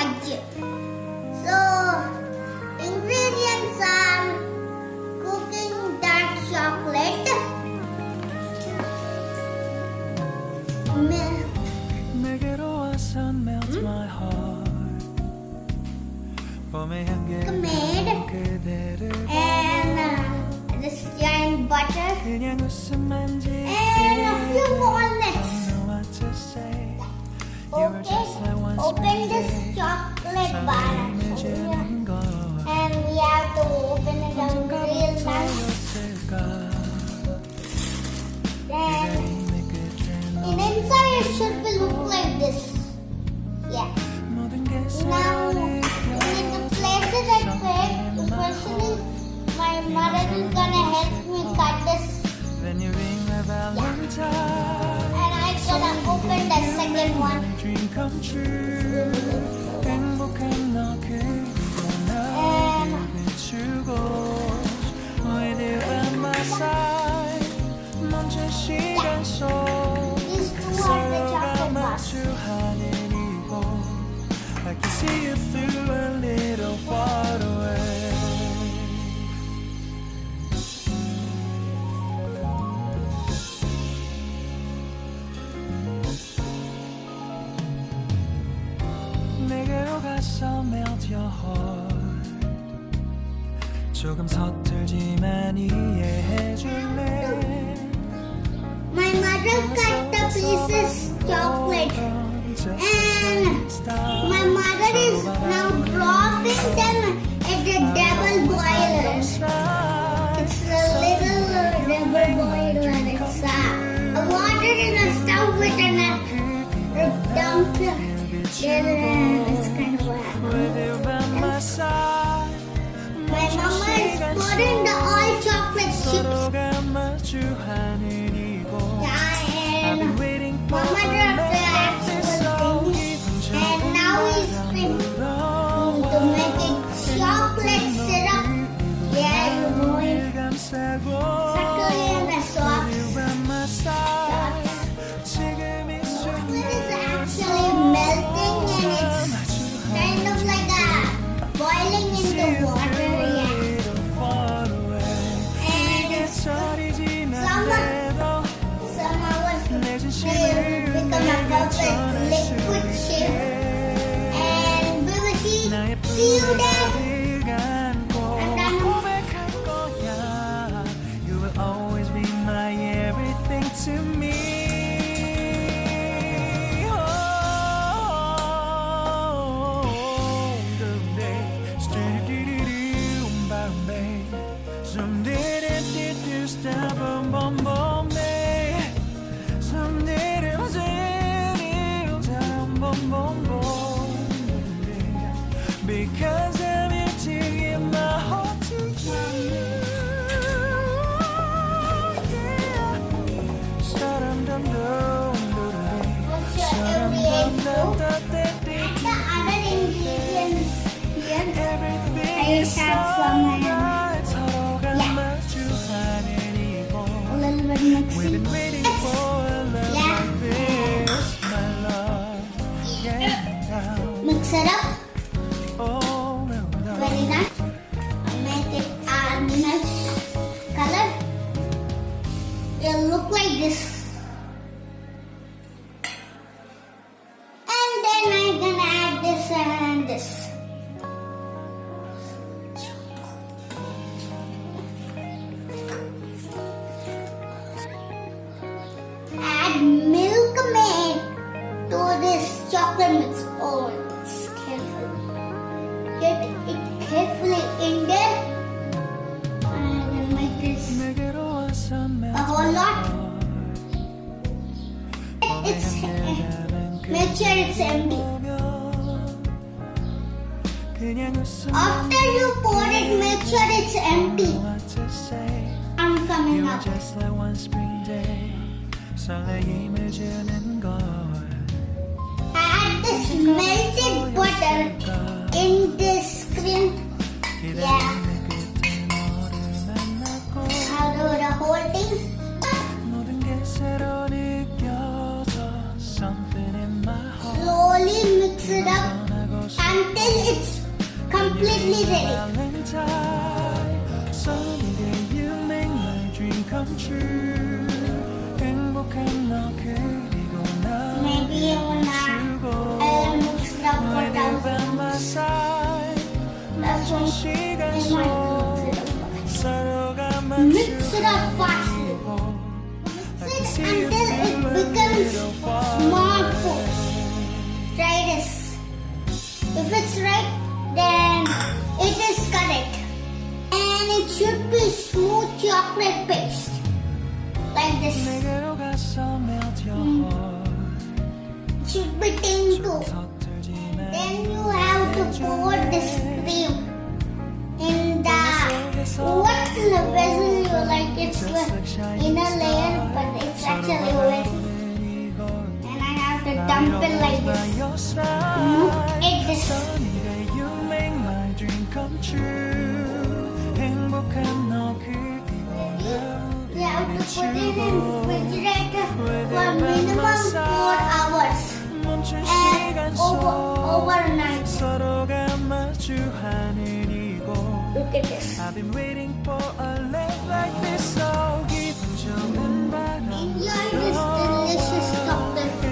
fudge. So, ingredients are cooking dark chocolate, Milkmaid, and this giant butter, and a few walnuts. Okay, open this chocolate bar and we have to open it up real nice. Then in inside it should be look like this. Yeah. Now we need to place it at quick. Especially my mother is gonna help me cut this. Yeah. And I'm gonna open the second one. These two are the chocolate bars. I can see you through a little waterway. 내게로 가서 melt your heart. 조금 서툴지만 이해해줄래. My mother cut the pieces chocolate and my mother is now dropping them at the double boiler. It's a little double boiler. It's water in a stove with a dump together and it's kind of wet. My mama is putting the all chocolate chips. Yeah, and mama dropped the actual thing. And now he's going to make it chocolate syrup. Yeah, you know it. Suckle in the sauce. Chocolate is actually melting and it's kind of like boiling in the water. Yeah. And it's some hours will become a perfect liquid shape. And we will see you there. I'm done. You will always be my everything to me. Because I'm empty in my heart to you. Yeah. What's your ingredient group? And the other ingredients here. I just have some a little bit mixing. Mix it up. Very nice. Make it a nice color. It'll look like this. And then I'm gonna add this and this. Add Milkmaid to this chocolate mix. Oh, it's careful. Get it carefully in there. And I'm gonna make this a whole lot. Make sure it's empty. After you pour it, make sure it's empty. I'm coming up. Add this melted butter in this cream. Yeah. I'll do the whole thing. Slowly mix it up and come true 행복한 너 그리고 나 Maybe I'll mix it up for 너의 by thousands. my side That's 멈춘 why 시간 I 속 might 서로가 mix it up fast. Mix it until it becomes small balls. Try this. If it's right, then it is correct. And it should be smooth chocolate paste. Like this. 내게로 가서 melт your heart It should be thin too. Then you have to pour this cream in the what vessel you like. It's the inner layer, but it's actually a vessel. And I have to dump it like this. Eat this. You make my dream come true 행복한 너 그리고 You have to put it in refrigerator for minimum 4 hours and overnight. 서로가 마주하는 이곳 Look at this. I've been waiting for a love like this so 기분 좋은 바람 Enjoy this delicious chocolate.